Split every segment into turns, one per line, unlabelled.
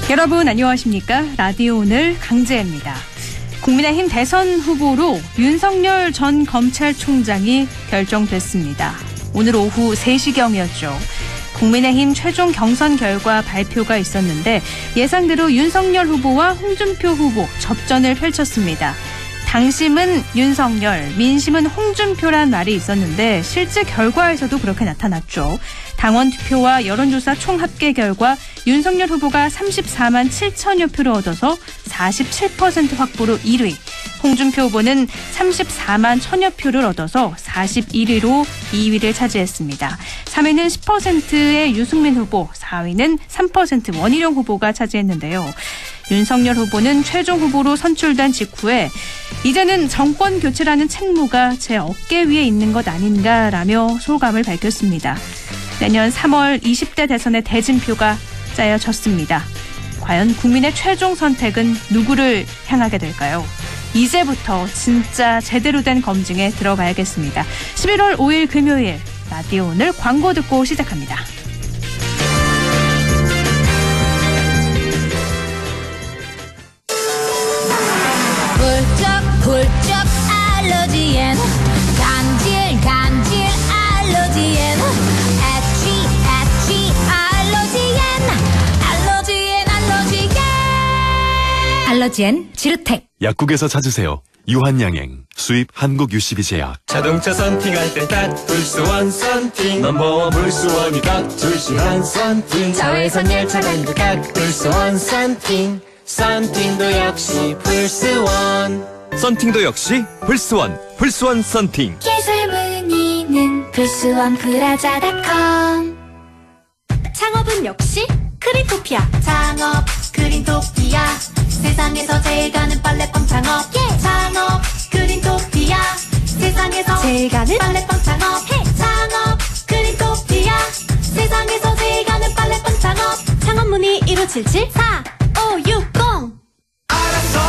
여러분 안녕하십니까? 라디오 오늘 강재입니다. 국민의힘 대선 후보로 윤석열 전 검찰총장이 결정됐습니다. 오늘 오후 3시경이었죠. 국민의힘 최종 경선 결과 발표가 있었는데 예상대로 윤석열 후보와 홍준표 후보 접전을 펼쳤습니다. 당심은 윤석열, 민심은 홍준표란 말이 있었는데 실제 결과에서도 그렇게 나타났죠. 당원 투표와 여론조사 총 합계 결과 윤석열 후보가 34만 7천여 표를 얻어서 47% 확보로 1위, 홍준표 후보는 34만 1천여 표를 얻어서 41위로 2위를 차지했습니다. 3위는 10%의 유승민 후보, 4위는 3% 원희룡 후보가 차지했는데요. 윤석열 후보는 최종 후보로 선출된 직후에 이제는 정권 교체라는 책무가 제 어깨 위에 있는 것 아닌가라며 소감을 밝혔습니다. 내년 3월 20대 대선의 대진표가 짜여졌습니다. 과연 국민의 최종 선택은 누구를 향하게 될까요? 이제부터 진짜 제대로 된 검증에 들어가야겠습니다. 11월 5일 금요일 라디오 오늘 광고 듣고 시작합니다.
훌쩍 알러지엔 간질 알러지엔 애취 알러지엔 지르텍
약국에서 찾으세요. 유한양행 수입 한국 UCB 제약.
자동차 썬팅할 땐 딱 불스원 썬팅 넘버원 불스원이다. 출시한 썬팅 자외선 열차 밴드 각 불스원 썬팅 썬팅도 역시 불스원.
썬팅도 역시 불스원 썬팅.
기술 문의는 불스원 브라자닷컴. 창업은 역시 크린토피아. 창업 크린토피아. 세상에서 제일 가는 빨래빵 창업. 창업 크린토피아. 세상에서 제일 가는 빨래빵 창업. 창업 크린토피아. 세상에서 제일 가는 빨래빵 창업. 창업 문의 1577-4560.
알았어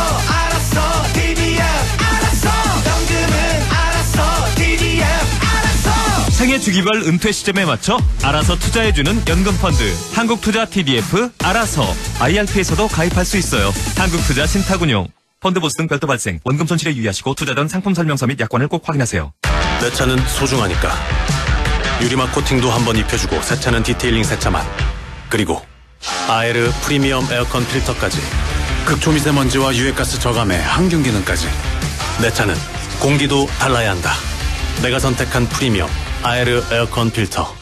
DDF 알았어. 연금은 알았어 DDF 알았어.
생애 주기별 은퇴 시점에 맞춰 알아서 투자해주는 연금펀드 한국투자 TDF 알아서. IRP에서도 가입할 수 있어요. 한국투자 신탁운용. 펀드 보수 등 별도 발생, 원금 손실에 유의하시고 투자 전 상품 설명서 및 약관을 꼭 확인하세요.
내 차는 소중하니까 유리막 코팅도 한번 입혀주고 새 차는 디테일링 세차만, 그리고 아에르 프리미엄 에어컨 필터까지 극초미세먼지와 유해가스 저감에 항균 기능까지. 내 차는 공기도 달라야 한다. 내가 선택한 프리미엄 아에르 에어컨 필터.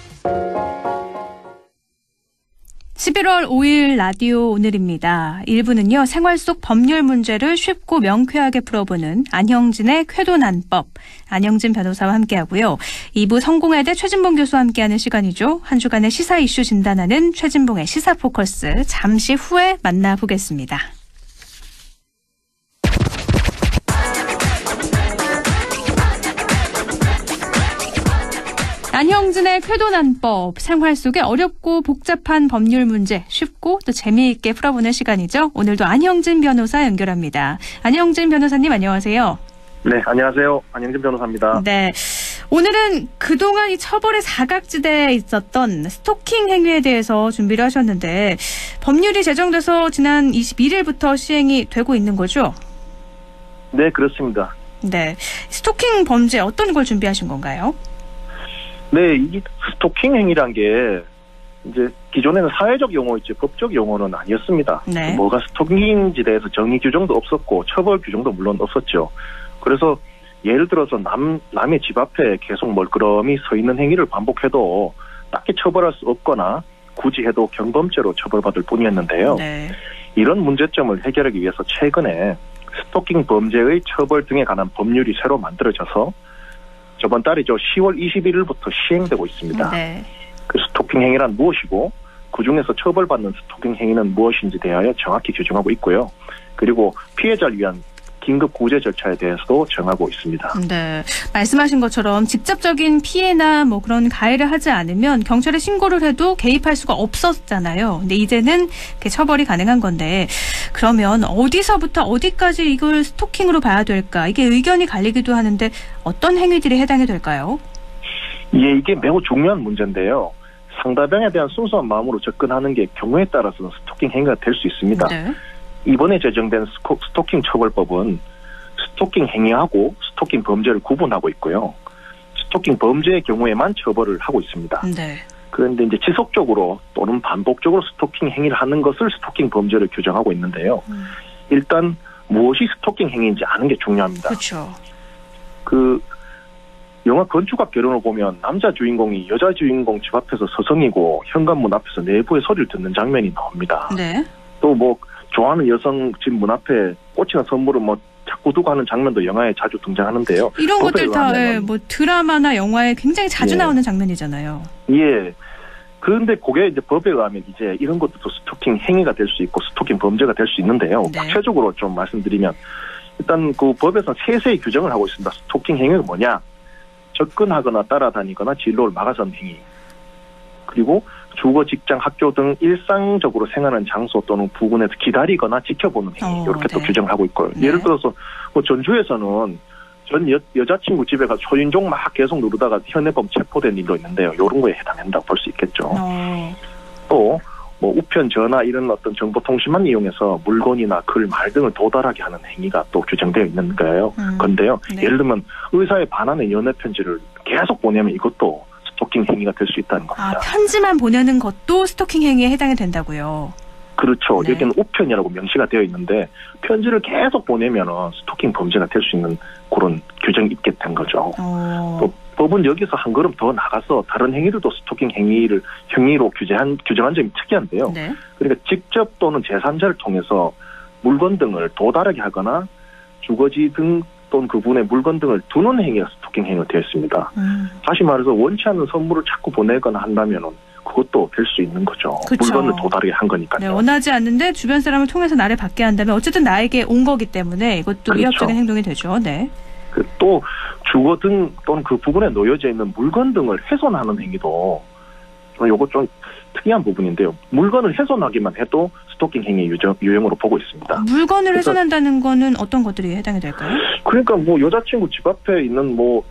11월 5일 라디오 오늘입니다. 1부는요. 생활 속 법률 문제를 쉽고 명쾌하게 풀어보는 안형진의 쾌도난법. 안형진 변호사와 함께하고요. 2부 성공회대 최진봉 교수와 함께하는 시간이죠. 한 주간의 시사 이슈 진단하는 최진봉의 시사포커스. 잠시 후에 만나보겠습니다. 안형진의 쾌도난법, 생활 속의 어렵고 복잡한 법률 문제 쉽고 또 재미있게 풀어보는 시간이죠. 오늘도 안형진 변호사 연결합니다. 안형진 변호사님 안녕하세요.
네, 안녕하세요. 안형진 변호사입니다.
네, 오늘은 그동안 이 처벌의 사각지대에 있었던 스토킹 행위에 대해서 준비를 하셨는데 법률이 제정돼서 지난 21일부터 시행이 되고 있는 거죠?
네, 그렇습니다.
네, 스토킹 범죄 어떤 걸 준비하신 건가요?
네, 이 스토킹 행위란 게 이제 기존에는 사회적 용어였지 법적 용어는 아니었습니다.
네.
뭐가 스토킹인지 대해서 정의 규정도 없었고 처벌 규정도 물론 없었죠. 그래서 예를 들어서 남의 집 앞에 계속 멀끄러미 서 있는 행위를 반복해도 딱히 처벌할 수 없거나 굳이 해도 경범죄로 처벌받을 뿐이었는데요.
네.
이런 문제점을 해결하기 위해서 최근에 스토킹 범죄의 처벌 등에 관한 법률이 새로 만들어져서 저번 달이죠. 10월 21일부터 시행되고 있습니다.
네.
그 스토킹 행위란 무엇이고 그중에서 처벌받는 스토킹 행위는 무엇인지 대하여 정확히 규정하고 있고요. 그리고 피해자를 위한 긴급 구제 절차에 대해서도 정하고 있습니다.
네, 말씀하신 것처럼 직접적인 피해나 뭐 그런 가해를 하지 않으면 경찰에 신고를 해도 개입할 수가 없었잖아요. 근데 이제는 처벌이 가능한 건데 그러면 어디서부터 어디까지 이걸 스토킹으로 봐야 될까? 이게 의견이 갈리기도 하는데 어떤 행위들이 해당이 될까요?
예, 이게 매우 중요한 문제인데요. 상대방에 대한 순수한 마음으로 접근하는 게 경우에 따라서는 스토킹 행위가 될 수 있습니다.
네.
이번에 제정된 스토킹 처벌법은 스토킹 행위하고 스토킹 범죄를 구분하고 있고요. 스토킹 범죄의 경우에만 처벌을 하고 있습니다.
네.
그런데 이제 지속적으로 또는 반복적으로 스토킹 행위를 하는 것을 스토킹 범죄를 규정하고 있는데요. 일단 무엇이 스토킹 행위인지 아는 게 중요합니다.
그렇죠.
그 영화 건축학 결혼을 보면 남자 주인공이 여자 주인공 집 앞에서 서성이고 현관문 앞에서 내부의 소리를 듣는 장면이 나옵니다.
네.
또 뭐 좋아하는 여성 집 문 앞에 꽃이나 선물을 뭐 자꾸 두고 하는 장면도 영화에 자주 등장하는데요.
이런 것들 다 뭐 드라마나 영화에 굉장히 자주
예.
나오는 장면이잖아요.
예. 그런데 그게 이제 법에 의하면 이제 이런 것도 스토킹 행위가 될 수 있고 스토킹 범죄가 될 수 있는데요.
네.
구체적으로 좀 말씀드리면 일단 그 법에서 세세히 규정을 하고 있습니다. 스토킹 행위가 뭐냐? 접근하거나 따라다니거나 진로를 막아선 행위. 그리고 주거, 직장, 학교 등 일상적으로 생활하는 장소 또는 부근에서 기다리거나 지켜보는 행위. 이렇게 또
네.
규정을 하고 있고요.
네.
예를 들어서 뭐 전주에서는 전 여자친구 집에 가서 초인종 막 계속 누르다가 현행범 체포된 일도 있는데요. 이런 거에 해당된다고 볼 수 있겠죠. 또 뭐 우편, 전화 이런 어떤 정보통신만 이용해서 물건이나 글, 말 등을 도달하게 하는 행위가 또 규정되어 있는 거예요. 건데요.
네.
예를 들면 의사에 반하는 연애 편지를 계속 보내면 이것도 스토킹 행위가 될 수 있다는 겁니다.
아, 편지만 보내는 것도 스토킹 행위에 해당이 된다고요.
그렇죠.
네.
여기는 우편이라고 명시가 되어 있는데 편지를 계속 보내면은 스토킹 범죄가 될 수 있는 그런 규정이 있게 된 거죠. 또 법은 여기서 한 걸음 더 나가서 다른 행위들도 스토킹 행위로 규정한 점이 특이한데요.
네.
그러니까 직접 또는 제3자를 통해서 물건 등을 도달하게 하거나 주거지 등 또는 그분의 물건 등을 두는 행위가 스토킹 행위로 되어 있습니다. 다시 말해서 원치 않는 선물을 자꾸 보내거나 한다면은 그것도 될 수 있는 거죠.
그쵸.
물건을 도달하게 한 거니까요.
네, 원하지 않는데 주변 사람을 통해서 나를 받게 한다면 어쨌든 나에게 온 거기 때문에 이것도
그렇죠.
위협적인 행동이 되죠. 네.
또 주거 등 또는 그 부분에 놓여져 있는 물건 등을 훼손하는 행위도 요거 좀 특이한 부분인데요. 물건을 훼손하기만 해도 스토킹 행위 유형으로 보고 있습니다.
물건을
그래서-
훼손한다는 거는 어떤 것들이 해당이 될까요?
그러니까 뭐 여자친구 집 앞에 있는 뭐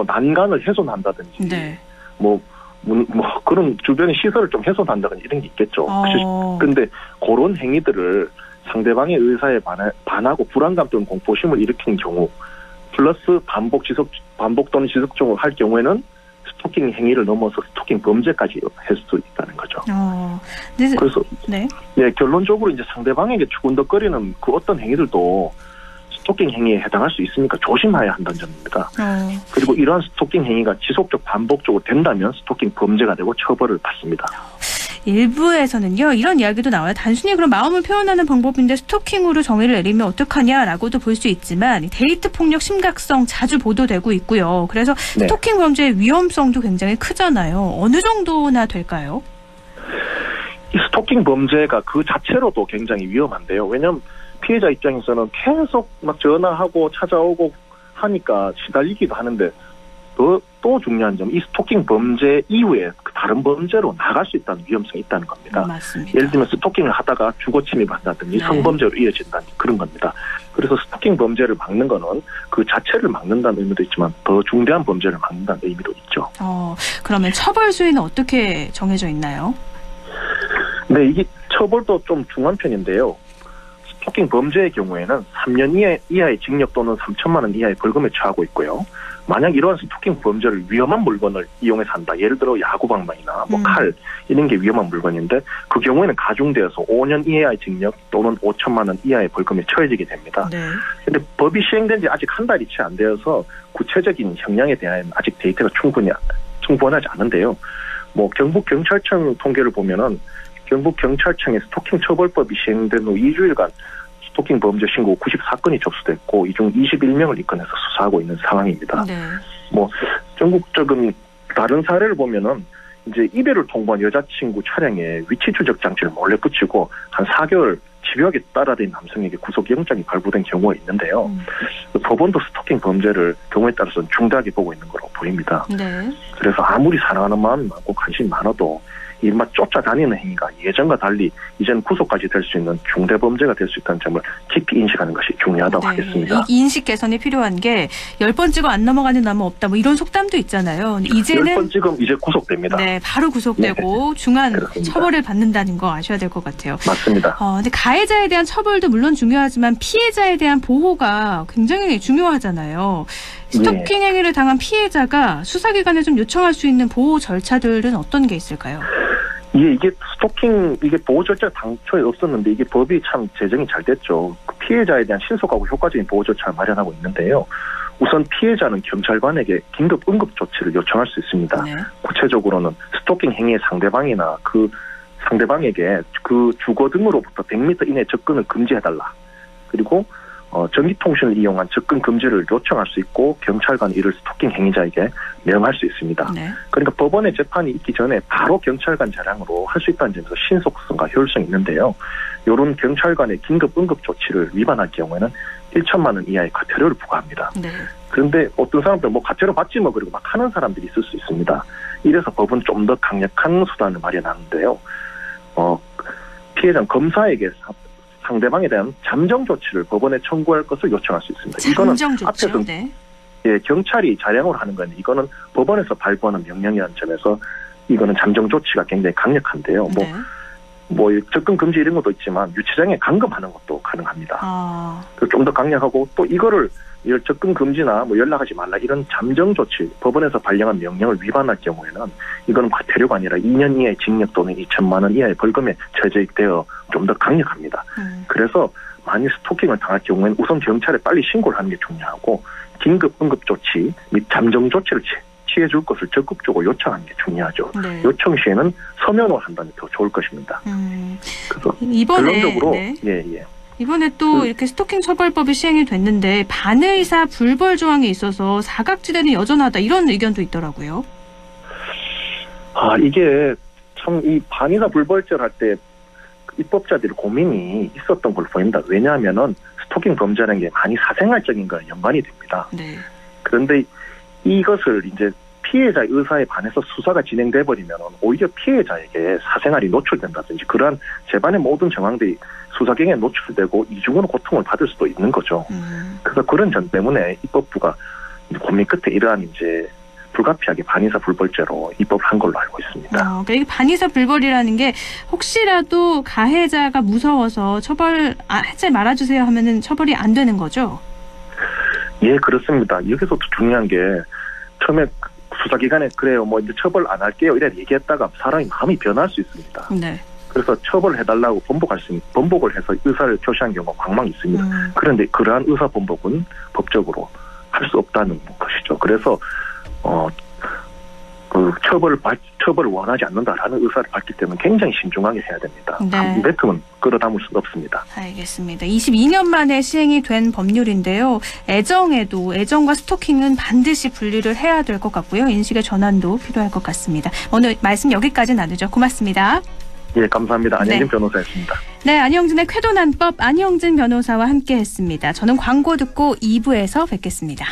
난간을 훼손한다든지
네.
뭐 그런 주변의 시설을 좀 훼손한다든지 이런 게 있겠죠.
어.
근데 그런 행위들을 상대방의 의사에 반하고 불안감 또는 공포심을 일으키는 경우 플러스 반복 또는 지속적으로 할 경우에는 스토킹 행위를 넘어서 스토킹 범죄까지 할 수 있다는 거죠.
네.
그래서
네.
네, 결론적으로 이제 상대방에게 추근덕거리는 그 어떤 행위들도 스토킹 행위에 해당할 수 있으니까 조심해야 한다는 점입니다. 그리고 이러한 스토킹 행위가 지속적 반복적으로 된다면 스토킹 범죄가 되고 처벌을 받습니다.
일부에서는요, 이런 이야기도 나와요. 단순히 그런 마음을 표현하는 방법인데 스토킹으로 정의를 내리면 어떡하냐라고도 볼 수 있지만 데이트 폭력 심각성 자주 보도되고 있고요. 그래서
네.
스토킹 범죄의 위험성도 굉장히 크잖아요. 어느 정도나 될까요?
이 스토킹 범죄가 그 자체로도 굉장히 위험한데요. 왜냐하면 피해자 입장에서는 계속 막 전화하고 찾아오고 하니까 시달리기도 하는데 또 중요한 점, 이 스토킹 범죄 이후에 그 다른 범죄로 나갈 수 있다는 위험성이 있다는 겁니다.
맞습니다.
예를 들면 스토킹을 하다가 주거 침입한다든지
네.
성범죄로 이어진다든지 그런 겁니다. 그래서 스토킹 범죄를 막는 거는 그 자체를 막는다는 의미도 있지만 더 중대한 범죄를 막는다는 의미도 있죠.
그러면 처벌 수위는 어떻게 정해져 있나요?
네, 이게 처벌도 좀 중한 편인데요. 스토킹 범죄의 경우에는 3년 이하의 징역 또는 3천만 원 이하의 벌금에 처하고 있고요. 만약 이러한 스토킹 범죄를 위험한 물건을 이용해서 한다. 예를 들어 야구방망이나 칼 이런 게 위험한 물건인데 그 경우에는 가중되어서 5년 이하의 징역 또는 5천만 원 이하의 벌금에 처해지게 됩니다. 그런데
네.
법이 시행된 지 아직 한 달이 채 안 되어서 구체적인 형량에 대한 아직 데이터가 충분하지 않은데요. 뭐 경북경찰청 통계를 보면은 경북경찰청의 스토킹 처벌법이 시행된 후 2주일간 스토킹 범죄 신고 94건이 접수됐고 이 중 21명을 입건해서 수사하고 있는 상황입니다.
네.
뭐 전국적인 다른 사례를 보면은 이제 이별을 통보한 여자친구 차량에 위치 추적 장치를 몰래 붙이고 한 4개월 집요하게 따라다닌 남성에게 구속영장이 발부된 경우가 있는데요. 법원도 스토킹 범죄를 경우에 따라서는 중대하게 보고 있는 걸로 보입니다.
네.
그래서 아무리 사랑하는 마음이 많고 관심이 많아도 이른바 쫓아다니는 행위가 예전과 달리 이제는 구속까지 될 수 있는 중대범죄가 될 수 있다는 점을 깊이 인식하는 것이 중요하다고 하겠습니다.
이 인식 개선이 필요한 게 10번 찍어 안 넘어가는 나무 없다 뭐 이런 속담도 있잖아요. 이제는
10번 찍으면 이제 구속됩니다.
네, 바로 구속되고 중한
그렇습니다.
처벌을 받는다는 거 아셔야 될 것 같아요.
맞습니다.
근데 가해자에 대한 처벌도 물론 중요하지만 피해자에 대한 보호가 굉장히 중요하잖아요. 스토킹 행위를 당한 피해자가 수사기관에 좀 요청할 수 있는 보호 절차들은 어떤 게 있을까요?
이게 스토킹, 이게 보호 절차가 당초에 없었는데 이게 법이 참 제정이 잘 됐죠. 그 피해자에 대한 신속하고 효과적인 보호 절차를 마련하고 있는데요. 우선 피해자는 경찰관에게 긴급 응급 조치를 요청할 수 있습니다.
네.
구체적으로는 스토킹 행위의 상대방이나 그 상대방에게 그 주거 등으로부터 100m 이내 접근을 금지해달라. 그리고 전기통신을 이용한 접근 금지를 요청할 수 있고 경찰관이 이를 스토킹 행위자에게 명할 수 있습니다.
네.
그러니까 법원의 재판이 있기 전에 바로 경찰관 차량으로 할 수 있다는 점에서 신속성과 효율성이 있는데요. 이런 경찰관의 긴급 응급 조치를 위반할 경우에는 1천만 원 이하의 과태료를 부과합니다.
네.
그런데 어떤 사람들 과태료 받지 뭐 그리고 막 하는 사람들이 있을 수 있습니다. 이래서 법은 좀 더 강력한 수단을 마련하는데요. 피해자 검사에게 상대방에 대한 잠정 조치를 법원에 청구할 것을 요청할 수 있습니다.
잠정 조치요?
앞에서
네.
경찰이 자량으로 하는 건데 이거는 법원에서 발부하는 명령이라는 점에서 이거는 잠정 조치가 굉장히 강력한데요.
네.
접근 금지 이런 것도 있지만 유치장에 감금하는 것도 가능합니다. 좀 더 강력하고 또 이거를 접근 금지나 연락하지 말라 이런 잠정 조치 법원에서 발령한 명령을 위반할 경우에는 이거는 과태료가 아니라 2년 이하의 징역 또는 2천만 원 이하의 벌금에 처해되어 좀 더 강력합니다. 그래서 만일 스토킹을 당할 경우에는 우선 경찰에 빨리 신고를 하는 게 중요하고 긴급 응급 조치 및 잠정 조치를 취해줄 것을 적극적으로 요청하는 게 중요하죠.
네.
요청 시에는 서면으로 한다면 더 좋을 것입니다. 그래서
이번에
결론적으로
네. 이번에 또 이렇게 스토킹 처벌법이 시행이 됐는데 반의사 불벌 조항이 있어서 사각지대는 여전하다 이런 의견도 있더라고요.
이게 참 이 반의사 불벌죄를 할 때 입법자들이 고민이 있었던 걸로 보입니다. 왜냐하면은 스토킹 범죄라는 게 많이 사생활적인 거에 연관이 됩니다.
네.
그런데 이것을 이제 피해자의 의사에 반해서 수사가 진행돼 버리면 오히려 피해자에게 사생활이 노출된다든지 그러한 재반의 모든 정황들이 수사 경에 노출되고 이중으로 고통을 받을 수도 있는 거죠. 그래서 그런 점 때문에 입법부가 고민 끝에 이러한 이제 불가피하게 반의사 불벌죄로 입법을 한 걸로 알고 있습니다.
그러니까 이 반의사 불벌이라는 게 혹시라도 가해자가 무서워서 하지 말아주세요 하면은 처벌이 안 되는 거죠?
예, 그렇습니다. 여기서 또 중요한 게 처음에 수사기관에 그래요, 이제 처벌 안 할게요 이래 얘기했다가 사람이 마음이 변할 수 있습니다.
네.
그래서 처벌을 해달라고 번복을 해서 의사를 표시한 경우가 광망 있습니다. 그런데 그러한 의사 번복은 법적으로 할 수 없다는 것이죠. 그래서 처벌을 원하지 않는다라는 의사를 밝기 때문에 굉장히 신중하게 해야 됩니다.
네.
뱉으면 끌어담을 수는 없습니다.
알겠습니다. 22년 만에 시행이 된 법률인데요. 애정과 스토킹은 반드시 분리를 해야 될 것 같고요. 인식의 전환도 필요할 것 같습니다. 오늘 말씀 여기까지 나누죠. 고맙습니다.
예, 감사합니다. 안영진 변호사였습니다.
네, 안영진의 쾌도난법 안영진 변호사와 함께했습니다. 저는 광고 듣고 2부에서 뵙겠습니다.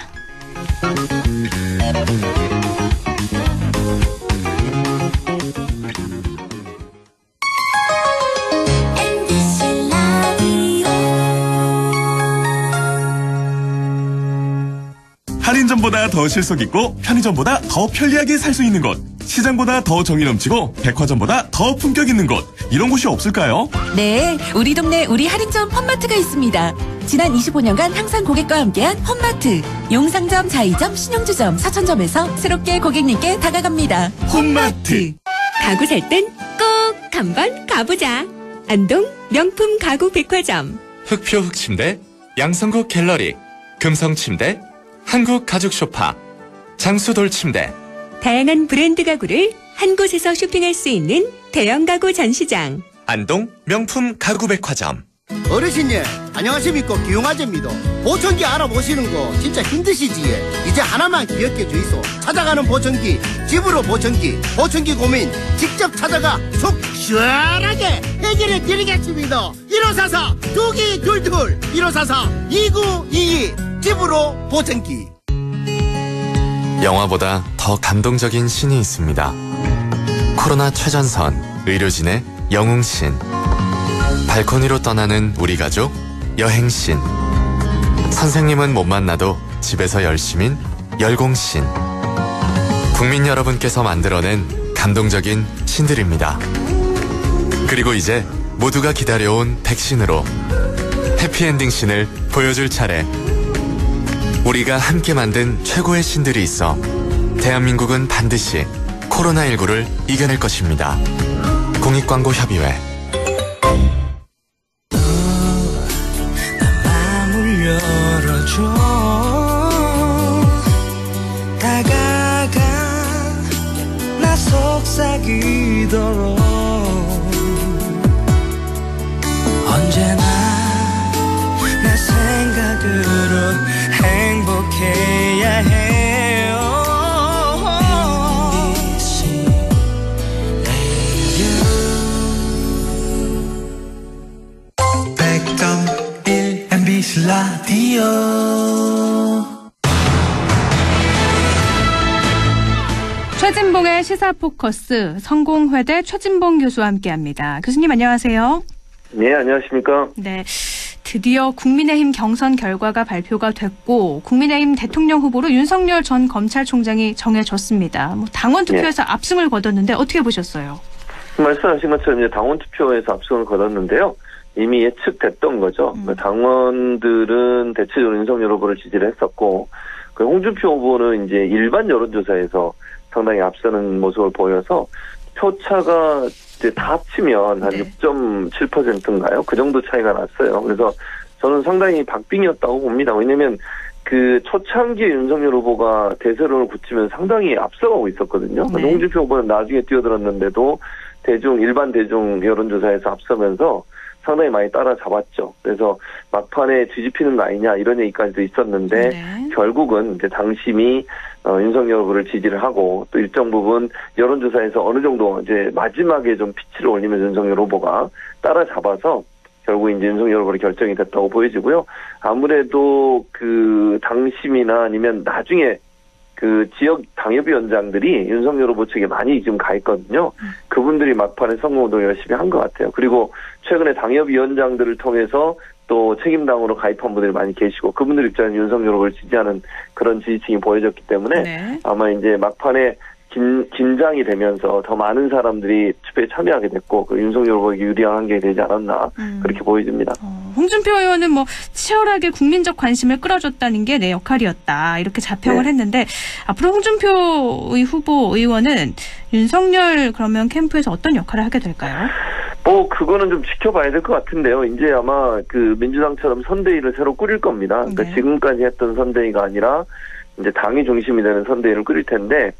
할인점보다 더 실속 있고 편의점보다 더 편리하게 살 수 있는 곳, 시장보다 더 정이 넘치고 백화점보다 더 품격 있는 곳, 이런 곳이 없을까요?
네, 우리 동네 우리 할인점 홈마트가 있습니다. 지난 25년간 항상 고객과 함께한 홈마트. 용상점, 자이점, 신용주점, 사천점에서 새롭게 고객님께 다가갑니다.
홈마트.
가구 살 땐 꼭 한번 가보자. 안동 명품 가구 백화점.
흑표 흑침대, 양성국 갤러리, 금성침대, 한국 가죽 소파, 장수돌 침대.
다양한 브랜드 가구를 한 곳에서 쇼핑할 수 있는 대형 가구 전시장.
안동 명품 가구 백화점.
어르신님 안녕하십니까, 기용아재입니다. 보청기 알아보시는 거 진짜 힘드시지? 이제 하나만 기억해 주이소. 찾아가는 보청기, 집으로 보청기 고민 직접 찾아가 속 시원하게 해결해 드리겠습니다. 1544-2222 1544-2922 집으로 보청기.
영화보다 더 감동적인 신이 있습니다. 코로나 최전선 의료진의 영웅신, 발코니로 떠나는 우리 가족 여행신, 선생님은 못 만나도 집에서 열심인 열공신, 국민 여러분께서 만들어낸 감동적인 신들입니다. 그리고 이제 모두가 기다려온 백신으로 해피엔딩 신을 보여줄 차례. 우리가 함께 만든 최고의 신들이 있어 대한민국은 반드시 코로나19를 이겨낼 것입니다. 공익광고협의회.
마음을 열어줘. 다가가 나 속삭이도록 언제나 내 생각으로 행복해야 해요. MBC 라디오.
최진봉의 시사포커스, 성공회대 최진봉 교수와 함께합니다. 교수님 안녕하세요.
네, 안녕하십니까.
네, 드디어 국민의힘 경선 결과가 발표가 됐고 국민의힘 대통령 후보로 윤석열 전 검찰총장이 정해졌습니다. 당원 투표에서 압승을 거뒀는데 어떻게 보셨어요?
말씀하신 것처럼 이제 당원 투표에서 압승을 거뒀는데요. 이미 예측됐던 거죠. 당원들은 대체적으로 윤석열 후보를 지지를 했었고, 그 홍준표 후보는 이제 일반 여론조사에서 상당히 앞서는 모습을 보여서 표차가 이제 다 합치면 한 6.7%인가요? 그 정도 차이가 났어요. 그래서 저는 상당히 박빙이었다고 봅니다. 왜냐면 그 초창기에 윤석열 후보가 대세론을 굳히면 상당히 앞서가고 있었거든요. 네. 홍준표 후보는 나중에 뛰어들었는데도 일반 대중 여론조사에서 앞서면서 상당히 많이 따라잡았죠. 그래서 막판에 뒤집히는 거 아니냐 이런 얘기까지도 있었는데 결국은 이제 당심이 윤석열 후보를 지지를 하고 또 일정 부분 여론조사에서 어느 정도 이제 마지막에 좀 피치를 올리면서 윤석열 후보가 따라잡아서 결국 이제 윤석열 후보로 결정이 됐다고 보여지고요. 아무래도 그 당심이나 아니면 나중에 그 지역 당협위원장들이 윤석열 후보 측에 많이 지금 가 있거든요. 그분들이 막판에 선거운동을 열심히 한 것 같아요. 그리고 최근에 당협위원장들을 통해서 또 책임당으로 가입한 분들이 많이 계시고 그분들 입장에서 윤석열 후보를 지지하는 그런 지지층이 보여졌기 때문에 아마 이제 막판에 긴장이 되면서 더 많은 사람들이 투표에 참여하게 됐고 그 윤석열 후보에게 유리한 환경이 되지 않았나 그렇게 보여집니다.
홍준표 의원은 뭐 치열하게 국민적 관심을 끌어줬다는 게 내 역할이었다 이렇게 자평을 했는데 앞으로 홍준표 후보 의원은 윤석열 그러면 캠프에서 어떤 역할을 하게 될까요?
그거는 좀 지켜봐야 될 것 같은데요. 이제 아마 그 민주당처럼 선대위를 새로 꾸릴 겁니다. 그러니까 지금까지 했던 선대위가 아니라 이제 당이 중심이 되는 선대위를 꾸릴 텐데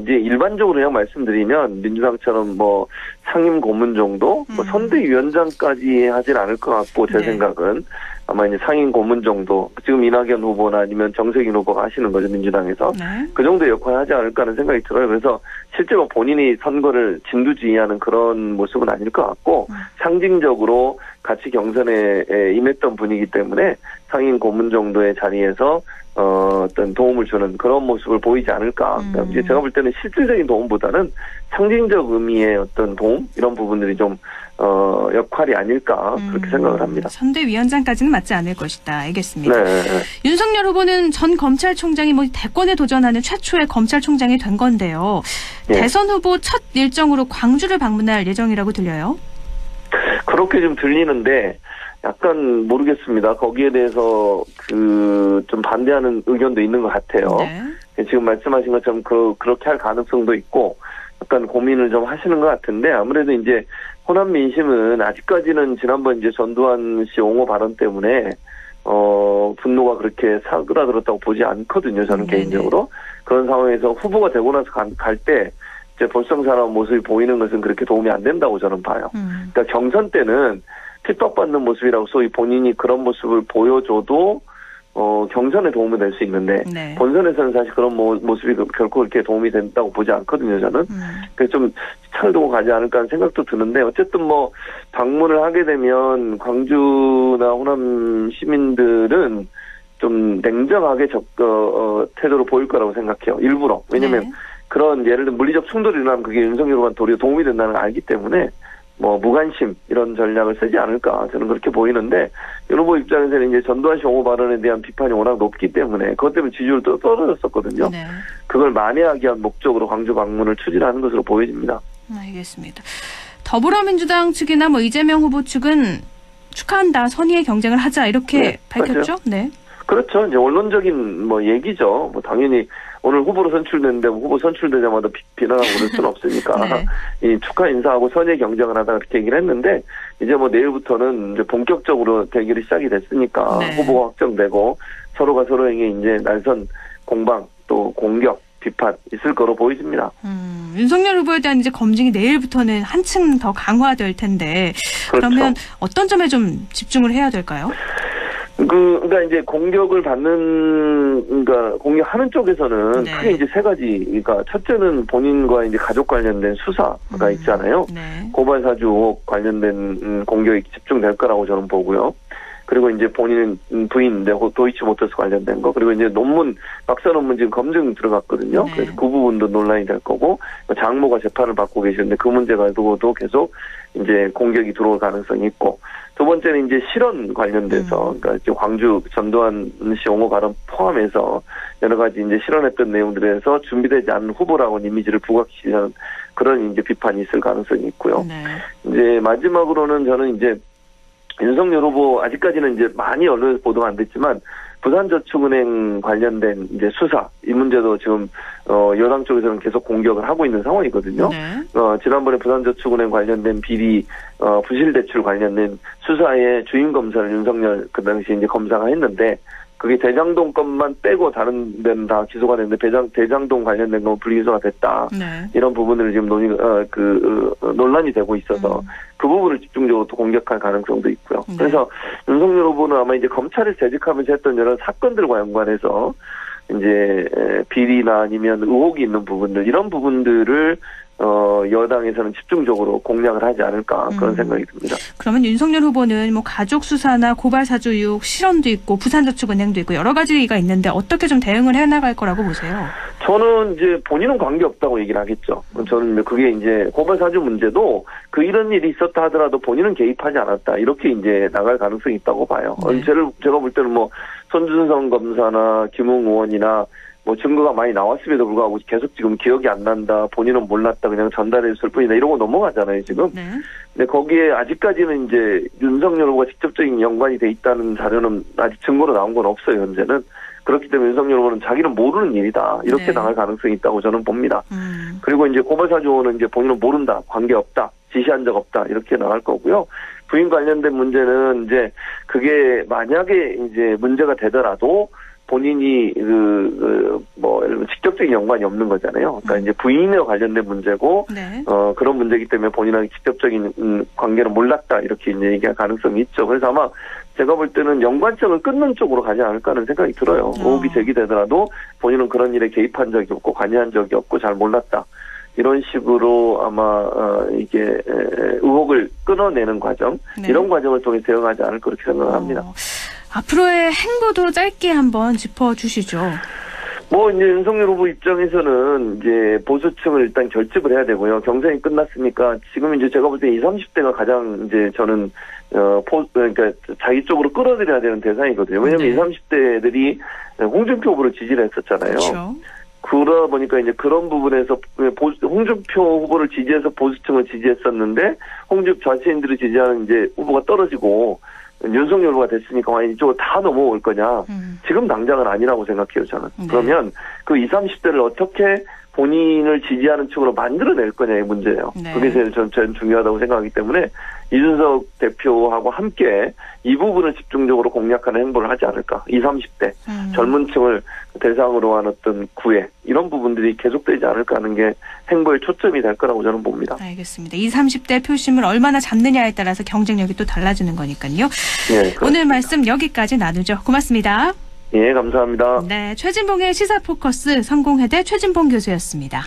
이제 일반적으로 그냥 말씀드리면 민주당처럼 상임 고문 정도 선대위원장까지 하진 않을 것 같고 제 생각은 아마 이제 상임 고문 정도 지금 이낙연 후보나 아니면 정세균 후보가 하시는 거죠 민주당에서 그 정도 역할을 하지 않을까 하는 생각이 들어요. 그래서 실제로 본인이 선거를 진두지휘하는 그런 모습은 아닐 것 같고 상징적으로 같이 경선에 임했던 분이기 때문에 상임 고문 정도의 자리에서 어떤 도움을 주는 그런 모습을 보이지 않을까. 그러니까 제가 볼 때는 실질적인 도움보다는 상징적 의미의 어떤 도움 이런 부분들이 좀 역할이 아닐까 그렇게 생각을 합니다.
선대위원장까지는 맞지 않을 것이다. 알겠습니다. 윤석열 후보는 전 검찰총장이 대권에 도전하는 최초의 검찰총장이 된 건데요. 대선 후보 첫 일정으로 광주를 방문할 예정이라고 들려요.
그렇게 좀 들리는데 약간 모르겠습니다. 거기에 대해서 좀 반대하는 의견도 있는 것 같아요. 지금 말씀하신 것처럼 그렇게 할 가능성도 있고 약간 고민을 좀 하시는 것 같은데 아무래도 이제 호남 민심은 아직까지는 지난번 이제 전두환 씨 옹호 발언 때문에 분노가 그렇게 사그라들었다고 보지 않거든요. 저는 개인적으로. 그런 상황에서 후보가 되고 나서 갈 때 이제 볼썽사나운 모습이 보이는 것은 그렇게 도움이 안 된다고 저는 봐요. 그러니까 경선 때는 핍박받는 모습이라고 소위 본인이 그런 모습을 보여줘도 경선에 도움이 될 수 있는데 본선에서는 사실 그런 모습이 결코 그렇게 도움이 된다고 보지 않거든요. 저는. 그래서 좀 차를 두고 가지 않을까 하는 생각도 드는데 어쨌든 방문을 하게 되면 광주나 호남 시민들은 좀 냉정하게 태도를 보일 거라고 생각해요. 일부러. 왜냐면
그런 예를 들면 물리적 충돌이 일어나면 그게 윤석열 후보한테 도리어 도움이 된다는 걸 알기 때문에 뭐 무관심 이런 전략을 쓰지 않을까 저는 그렇게 보이는데 윤 후보 입장에서는 이제 전두환 씨 옹호 발언에 대한 비판이 워낙 높기 때문에 그것 때문에 지지율이 또 떨어졌었거든요. 네. 그걸 만회하기 위한 목적으로 광주 방문을 추진하는 것으로 보여집니다.
알겠습니다. 더불어민주당 측이나 뭐 이재명 후보 측은 축하한다, 선의의 경쟁을 하자 이렇게 네, 밝혔죠.
맞아요. 네. 그렇죠. 이제 원론적인 뭐 얘기죠. 뭐 당연히 오늘 후보로 선출됐는데 후보 선출되자마자 비난하고 그럴 수는 없으니까 네. 이 축하 인사하고 선의 경쟁을 하다가 이렇게 얘기를 했는데 이제 뭐 내일부터는 이제 본격적으로 대결이 시작이 됐으니까 네. 후보가 확정되고 서로가 서로에게 이제 날선 공방 또 공격 비판 있을 거로 보여집니다.
윤석열 후보에 대한 이제 검증이 내일부터는 한층 더 강화될 텐데
그렇죠.
그러면 어떤 점에 좀 집중을 해야 될까요?
그러니까 이제 공격을 받는, 그러니까 공격하는 쪽에서는 네. 크게 이제 세 가지. 그러니까 첫째는 본인과 이제 가족 관련된 수사가 있잖아요. 네. 고발 사주 의혹 관련된 공격이 집중될 거라고 저는 보고요. 그리고 이제 본인 부인, 도이치모터스 관련된 거, 그리고 이제 논문, 박사 논문 지금 검증 들어갔거든요. 네. 그래서 그 부분도 논란이 될 거고, 장모가 재판을 받고 계시는데 그 문제 가지고도 계속 이제 공격이 들어올 가능성이 있고, 두 번째는 이제 실언 관련돼서, 그러니까 이제 광주 전두환 씨 옹호 발언 포함해서 여러 가지 이제 실언했던 내용들에서 준비되지 않은 후보라고 이미지를 부각시키는 그런 이제 비판이 있을 가능성이 있고요. 네. 이제 마지막으로는 저는 이제 윤석열 후보 아직까지는 이제 많이 언론에서 보도가 안 됐지만 부산저축은행 관련된 이제 수사 이 문제도 지금 여당 쪽에서는 계속 공격을 하고 있는 상황이거든요. 네. 지난번에 부산저축은행 관련된 비리 부실대출 관련된 수사의 주임 검사를 윤석열 그 당시 이제 검사가 했는데 그게 대장동 건만 빼고 다른 데는 다 기소가 됐는데 대장동 관련된 건 불기소가 됐다. 네. 이런 부분을 지금 논란이 되고 있어서 그 부분을 집중적으로 또 공격할 가능성도 있고요. 네. 그래서 윤석열 후보는 아마 이제 검찰을 재직하면서 했던 여러 사건들과 연관해서 이제 비리나 아니면 의혹이 있는 부분들 이런 부분들을 여당에서는 집중적으로 공략을 하지 않을까 그런 생각이 듭니다.
그러면 윤석열 후보는 뭐 가족 수사나 고발 사주 의혹 실언도 있고 부산저축은행도 있고 여러 가지가 있는데 어떻게 좀 대응을 해나갈 거라고 보세요?
저는 이제 본인은 관계 없다고 얘기를 하겠죠. 저는 그게 이제 고발 사주 문제도 그 이런 일이 있었다 하더라도 본인은 개입하지 않았다 이렇게 이제 나갈 가능성이 있다고 봐요. 네. 제가 볼 때는 뭐 손준성 검사나 김웅 의원이나 뭐 증거가 많이 나왔음에도 불구하고 계속 지금 기억이 안 난다, 본인은 몰랐다, 그냥 전달했을 뿐이다 이러고 넘어가잖아요 지금. 네. 근데 거기에 아직까지는 이제 윤석열 후보가 직접적인 연관이 돼 있다는 자료는 아직 증거로 나온 건 없어요 현재는. 그렇기 때문에 윤석열 후보는 자기는 모르는 일이다 이렇게 네. 나갈 가능성이 있다고 저는 봅니다. 그리고 이제 고발사주는 이제 본인은 모른다, 관계 없다, 지시한 적 없다 이렇게 나갈 거고요. 부인 관련된 문제는 이제 그게 만약에 이제 문제가 되더라도 본인이 뭐 예를 들면 직접적인 연관이 없는 거잖아요. 그러니까 이제 부인에 관련된 문제고 네. 그런 문제이기 때문에 본인하고 직접적인 관계는 몰랐다 이렇게 이제 얘기할 가능성이 있죠. 그래서 아마 제가 볼 때는 연관성을 끊는 쪽으로 가지 않을까 하는 생각이 들어요. 의혹이 제기되더라도 본인은 그런 일에 개입한 적이 없고 관여한 적이 없고 잘 몰랐다. 이런 식으로 아마 이게 의혹을 끊어내는 과정 네. 이런 과정을 통해 대응하지 않을까 그렇게 생각을 합니다.
앞으로의 행보도 짧게 한번 짚어주시죠.
뭐 이제 윤석열 후보 입장에서는 이제 보수층을 일단 결집을 해야 되고요. 경선이 끝났으니까 지금 이제 제가 볼 때 20, 30대가 가장 이제 저는 그러니까 자기 쪽으로 끌어들여야 되는 대상이거든요. 왜냐하면 네. 20, 30대들이 홍준표 후보를 지지를 했었잖아요.
그렇죠.
그러다 보니까 이제 그런 부분에서 홍준표 후보를 지지해서 보수층을 지지했었는데 자신들을 지지하는 이제 후보가 떨어지고 윤석열 후보가 됐으니까 만약 이쪽으로 다 넘어올 거냐. 지금 당장은 아니라고 생각해요, 저는. 네. 그러면 그 20, 30대를 어떻게 본인을 지지하는 측으로 만들어낼 거냐의 문제예요. 네. 그게 제일 중요하다고 생각하기 때문에 이준석 대표하고 함께 이 부분을 집중적으로 공략하는 행보를 하지 않을까. 20, 30대 젊은 층을 대상으로 한 어떤 구애 이런 부분들이 계속되지 않을까 하는 게 행보의 초점이 될 거라고 저는 봅니다.
알겠습니다. 20, 30대 표심을 얼마나 잡느냐에 따라서 경쟁력이 또 달라지는 거니까요. 네, 오늘 말씀 여기까지 나누죠. 고맙습니다.
예, 감사합니다.
네, 최진봉의 시사포커스 성공회대 최진봉 교수였습니다.